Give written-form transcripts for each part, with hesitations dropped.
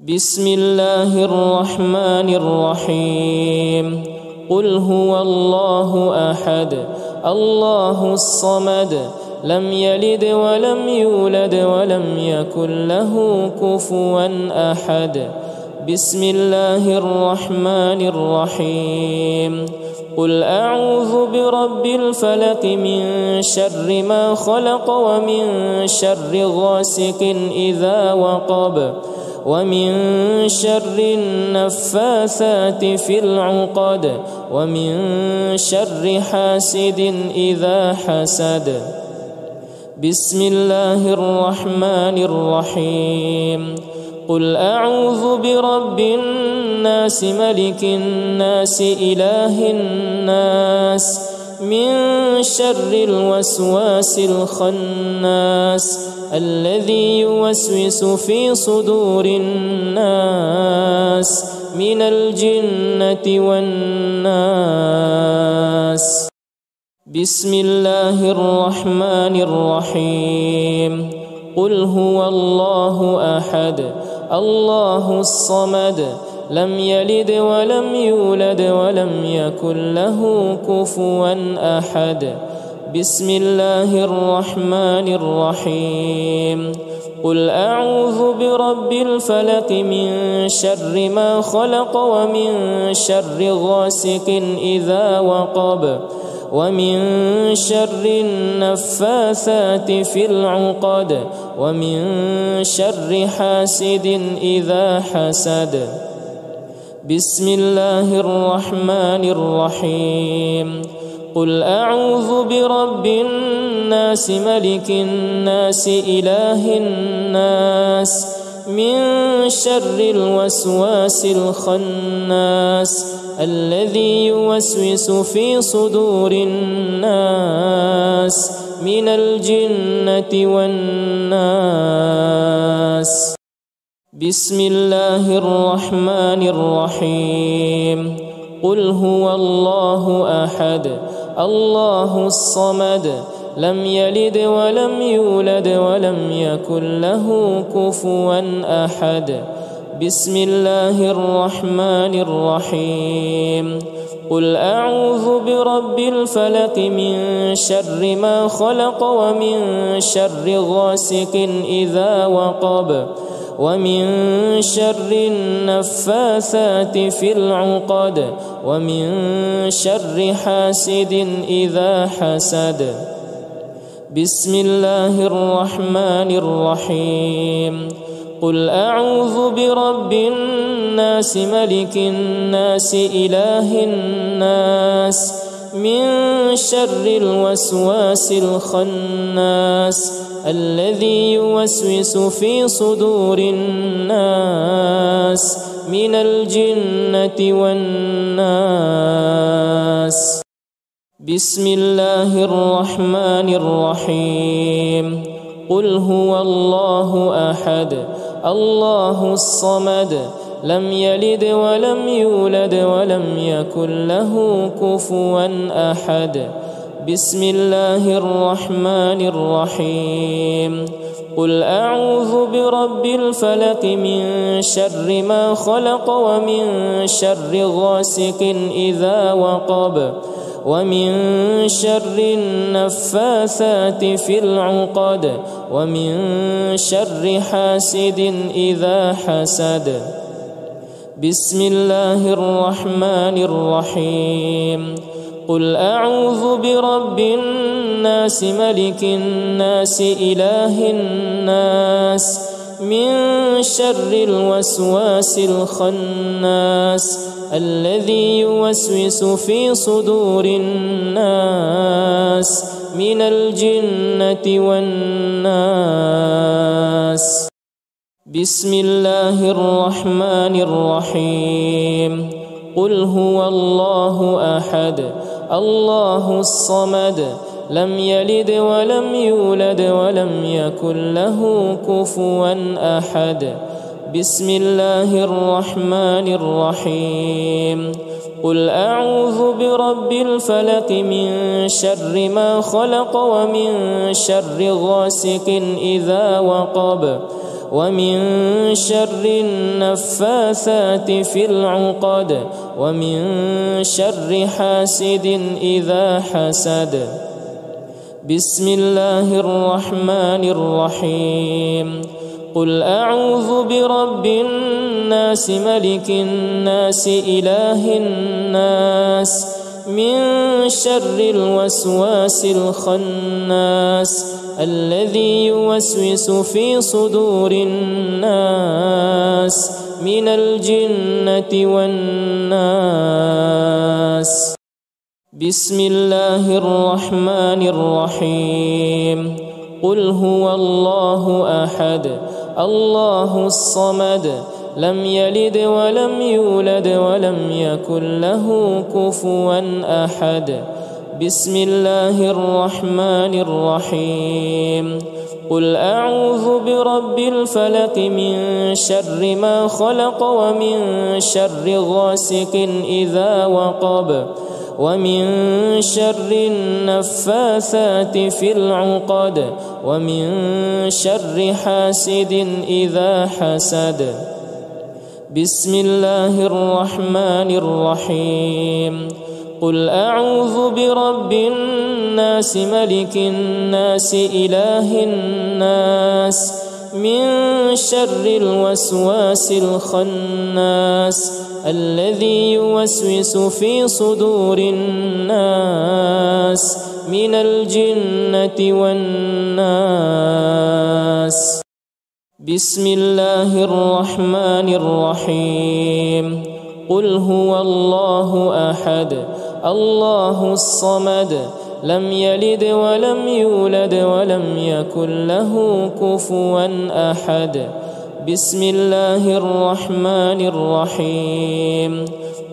بسم الله الرحمن الرحيم قل هو الله أحد الله الصمد لم يلد ولم يولد ولم يكن له كفوا أحد بسم الله الرحمن الرحيم قل أعوذ برب الفلق من شر ما خلق ومن شر غاسق إذا وقب ومن شر النفاثات في العقد ومن شر حاسد إذا حسد بسم الله الرحمن الرحيم قل أعوذ برب الناس ملك الناس إله الناس من شر الوسواس الخناس الذي يوسوس في صدور الناس من الجنة والناس بسم الله الرحمن الرحيم قل هو الله أحد الله الصمد لم يلد ولم يولد ولم يكن له كفوا أحد بسم الله الرحمن الرحيم قل أعوذ برب الفلق من شر ما خلق ومن شر غاسق إذا وقب ومن شر النفاثات في العقد ومن شر حاسد إذا حسد بسم الله الرحمن الرحيم قل أعوذ برب الناس ملك الناس إله الناس من شر الوسواس الخناس الذي يوسوس في صدور الناس من الجنة والناس بسم الله الرحمن الرحيم قل هو الله أحد الله الصمد لم يلد ولم يولد ولم يكن له كفوا أحد بسم الله الرحمن الرحيم قل أعوذ برب الفلق من شر ما خلق ومن شر غاسق إذا وقب ومن شر النفاثات في العقد ومن شر حاسد إذا حسد بسم الله الرحمن الرحيم قل أعوذ برب الناس ملك الناس إله الناس من شر الوسواس الخناس الذي يوسوس في صدور الناس من الجنة والناس بسم الله الرحمن الرحيم قل هو الله أحد الله الصمد لم يلد ولم يولد ولم يكن له كفوا أحد بسم الله الرحمن الرحيم قل أعوذ برب الفلق من شر ما خلق ومن شر غاسق إذا وقب ومن شر النفاثات في العقد ومن شر حاسد إذا حسد بسم الله الرحمن الرحيم قل أعوذ برب الناس ملك الناس إله الناس من شر الوسواس الخناس الذي يوسوس في صدور الناس من الجنة والناس بسم الله الرحمن الرحيم قل هو الله أحد الله الصمد لم يلد ولم يولد ولم يكن له كفوا أحد بسم الله الرحمن الرحيم قل أعوذ برب الفلق من شر ما خلق ومن شر غاسق إذا وقب ومن شر النفاثات في العقد ومن شر حاسد إذا حسد. بسم الله الرحمن الرحيم. قل أعوذ برب الناس ملك الناس إله الناس من شر الوسواس الخناس الذي يوسوس في صدور الناس من الجنة والناس. بسم الله الرحمن الرحيم. قل هو الله أحد الله الصمد لم يلد ولم يولد ولم يكن له كفوا أحد. بسم الله الرحمن الرحيم. قل أعوذ برب الفلق من شر ما خلق ومن شر غاسق إذا وقب ومن شر النفاثات في العقد ومن شر حاسد إذا حسد. بسم الله الرحمن الرحيم. قل أعوذ برب الناس ملك الناس إله الناس من شر الوسواس الخناس الذي يوسوس في صدور الناس من الجنة والناس. بسم الله الرحمن الرحيم. قل هو الله أحد الله الصمد لم يلد ولم يولد ولم يكن له كفوا أحد. بسم الله الرحمن الرحيم.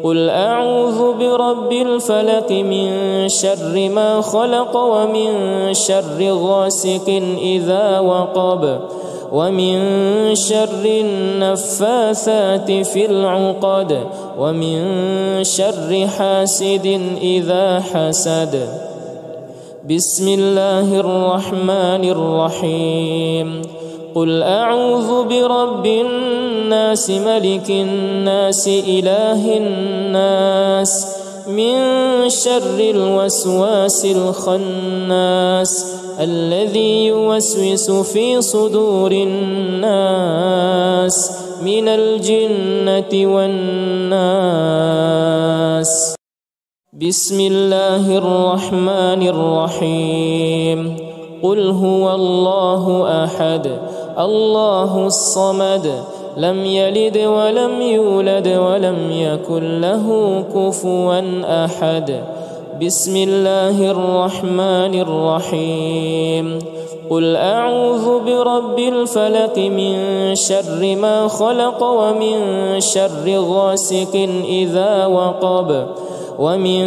قل أعوذ برب الفلق من شر ما خلق ومن شر غاسق إذا وقب ومن شر النفاثات في العقد ومن شر حاسد إذا حسد. بسم الله الرحمن الرحيم. قل أعوذ برب الناس ملك الناس إله الناس من شر الوسواس الخناس الذي يوسوس في صدور الناس من الجنة والناس. بسم الله الرحمن الرحيم. قل هو الله أحد الله الصمد لم يلد ولم يولد ولم يكن له كفوا أحد. بسم الله الرحمن الرحيم. قل أعوذ برب الفلق من شر ما خلق ومن شر غاسق إذا وقب ومن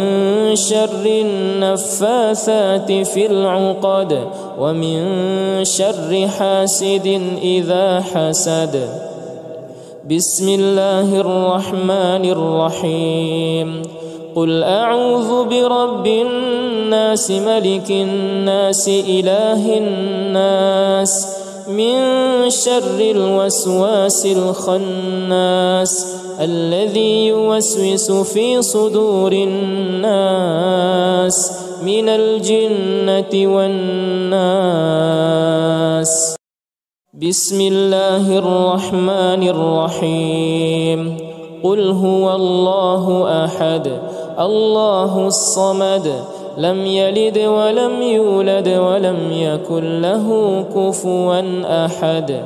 شر النفاثات في العقد ومن شر حاسد إذا حسد. بسم الله الرحمن الرحيم. قل أعوذ برب الناس ملك الناس إله الناس من شر الوسواس الخناس الذي يوسوس في صدور الناس من الجنة والناس. بسم الله الرحمن الرحيم. قل هو الله أحد الله الصمد لم يلد ولم يولد ولم يكن له كفوا أحد.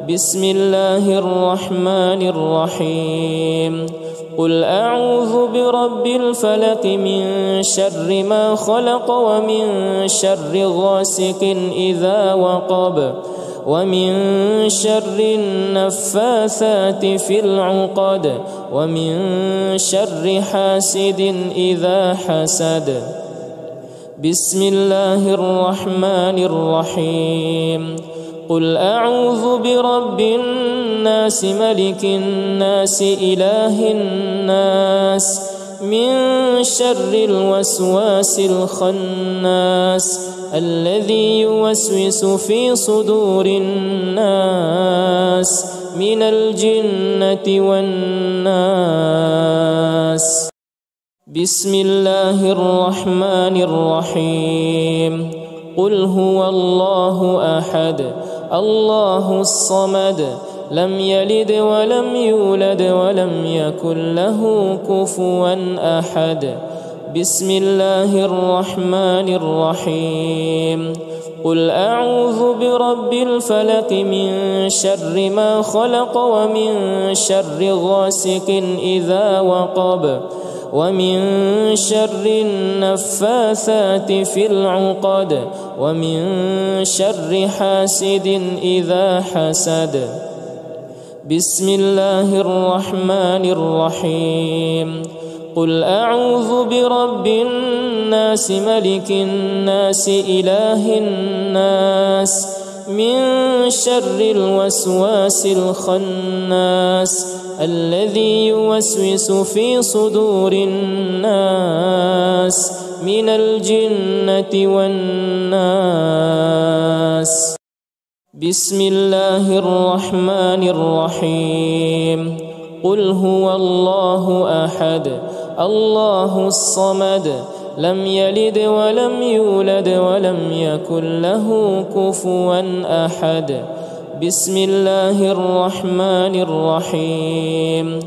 بسم الله الرحمن الرحيم. قل أعوذ برب الفلق من شر ما خلق ومن شر غاسق إذا وقب ومن شر النفاثات في العقد ومن شر حاسد إذا حسد. بسم الله الرحمن الرحيم. قل أعوذ برب الناس ملك الناس إله الناس من شر الوسواس الخناس الذي يوسوس في صدور الناس من الجنة والناس. بسم الله الرحمن الرحيم. قل هو الله أحد الله الصمد لم يلد ولم يولد ولم يكن له كفوا أحد. بسم الله الرحمن الرحيم. قل أعوذ برب الفلق من شر ما خلق ومن شر غاسق إذا وقب ومن شر النفاثات في العقد ومن شر حاسد إذا حسد. بسم الله الرحمن الرحيم. قل أعوذ برب الناس ملك الناس إله الناس من شر الوسواس الخناس الذي يوسوس في صدور الناس من الجنة والناس. بسم الله الرحمن الرحيم. قل هو الله أحد الله الصمد لم يلد ولم يولد ولم يكن له كفوا أحد. بسم الله الرحمن الرحيم.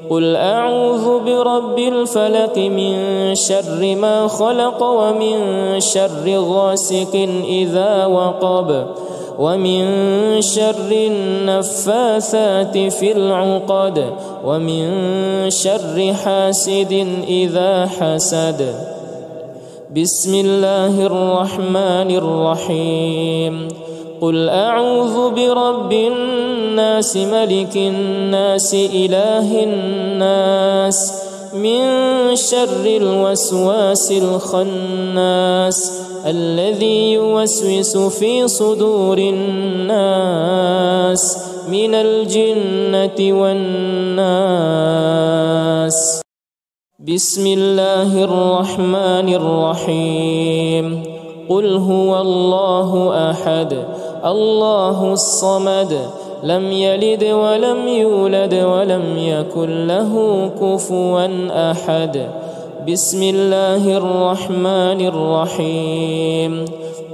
قل أعوذ برب الفلق من شر ما خلق ومن شر غاسق إذا وقب ومن شر النفاثات في العقد ومن شر حاسد إذا حسد. بسم الله الرحمن الرحيم. قل أعوذ برب الناس ملك الناس إله الناس من شر الوسواس الخناس الذي يوسوس في صدور الناس من الجنة والناس. بسم الله الرحمن الرحيم. قل هو الله أحد الله الصمد لم يلد ولم يولد ولم يكن له كفوا أحد. بسم الله الرحمن الرحيم.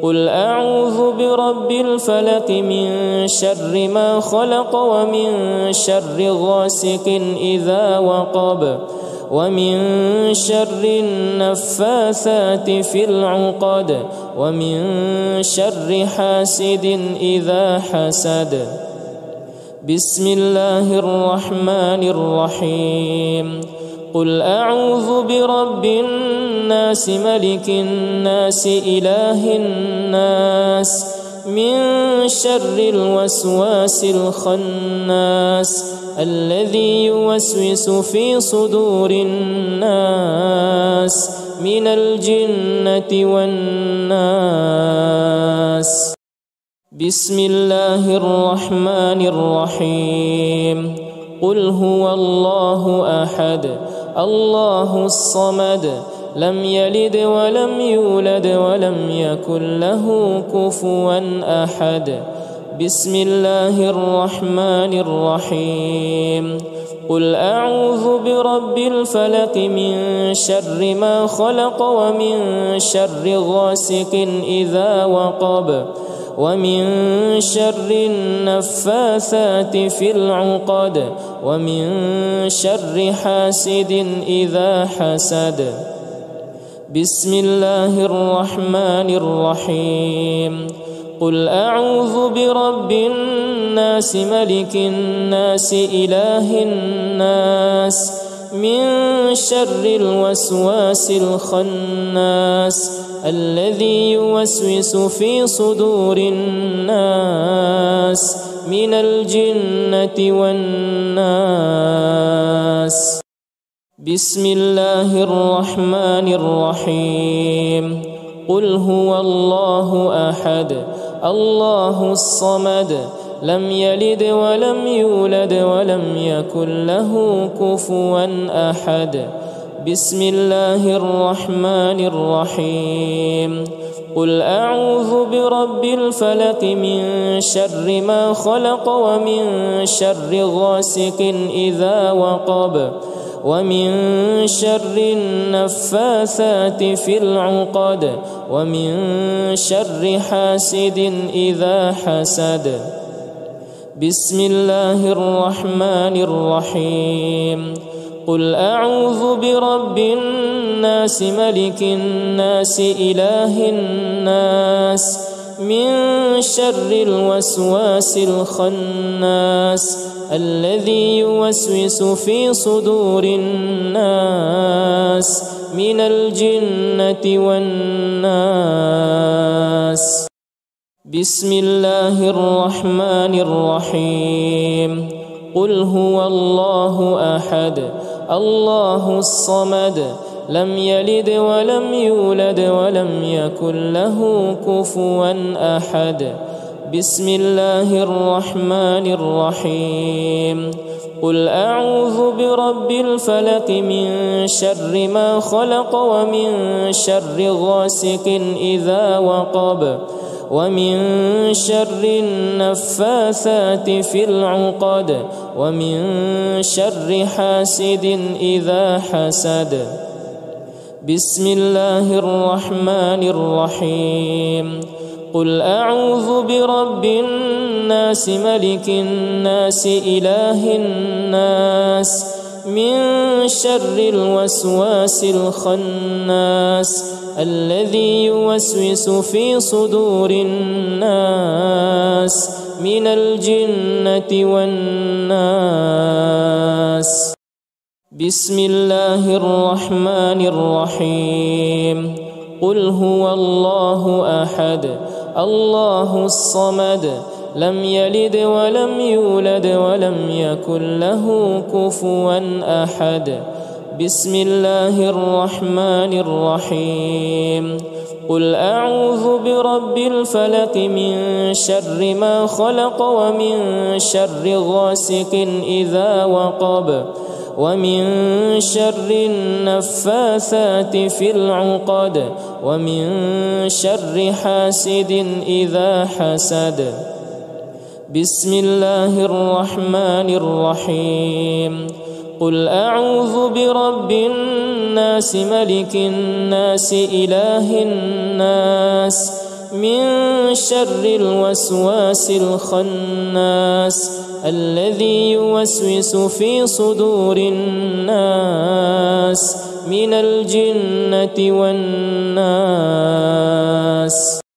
قل أعوذ برب الفلق من شر ما خلق ومن شر غاسق إذا وقب ومن شر النفاثات في العقد ومن شر حاسد إذا حسد. بسم الله الرحمن الرحيم. قل أعوذ برب الناس ملك الناس إله الناس من شر الوسواس الخناس الذي يوسوس في صدور الناس من الجنة والناس. بسم الله الرحمن الرحيم. قل هو الله أحد الله الصمد لم يلد ولم يولد ولم يكن له كفوا أحد. بسم الله الرحمن الرحيم. قل أعوذ برب الفلق من شر ما خلق ومن شر غاسق إذا وقب ومن شر النفاثات في العقد ومن شر حاسد إذا حسد. بسم الله الرحمن الرحيم. قل أعوذ برب الناس ملك الناس إله الناس من شر الوسواس الخناس الذي يوسوس في صدور الناس من الجنة والناس. بسم الله الرحمن الرحيم. قل هو الله أحد الله الصمد لم يلد ولم يولد ولم يكن له كفوا أحد. بسم الله الرحمن الرحيم. قل أعوذ برب الفلق من شر ما خلق ومن شر غاسق إذا وقب ومن شر النفاثات في العقد ومن شر حاسد إذا حسد. بسم الله الرحمن الرحيم. قل أعوذ برب الناس ملك الناس إله الناس من شر الوسواس الخناس الذي يوسوس في صدور الناس من الجنة والناس. بسم الله الرحمن الرحيم. قل هو الله أحد الله الصمد لم يلد ولم يولد ولم يكن له كفوا أحد. بسم الله الرحمن الرحيم. قل أعوذ برب الفلق من شر ما خلق ومن شر غاسق إذا وقب ومن شر النفاثات في العقد ومن شر حاسد إذا حسد. بسم الله الرحمن الرحيم. قل أعوذ برب الناس ملك الناس إله الناس من شر الوسواس الخناس الذي يوسوس في صدور الناس من الجنة والناس. بسم الله الرحمن الرحيم. قل هو الله أحد الله الصمد لم يلد ولم يولد ولم يكن له كفوا أحد. بسم الله الرحمن الرحيم. قل أعوذ برب الفلق من شر ما خلق ومن شر غاسق إذا وقب ومن شر النفاثات في العقد ومن شر حاسد إذا حسد. بسم الله الرحمن الرحيم. قل أعوذ برب الناس ملك الناس إله الناس من شر الوسواس الخناس الذي يوسوس في صدور الناس من الجنة والناس.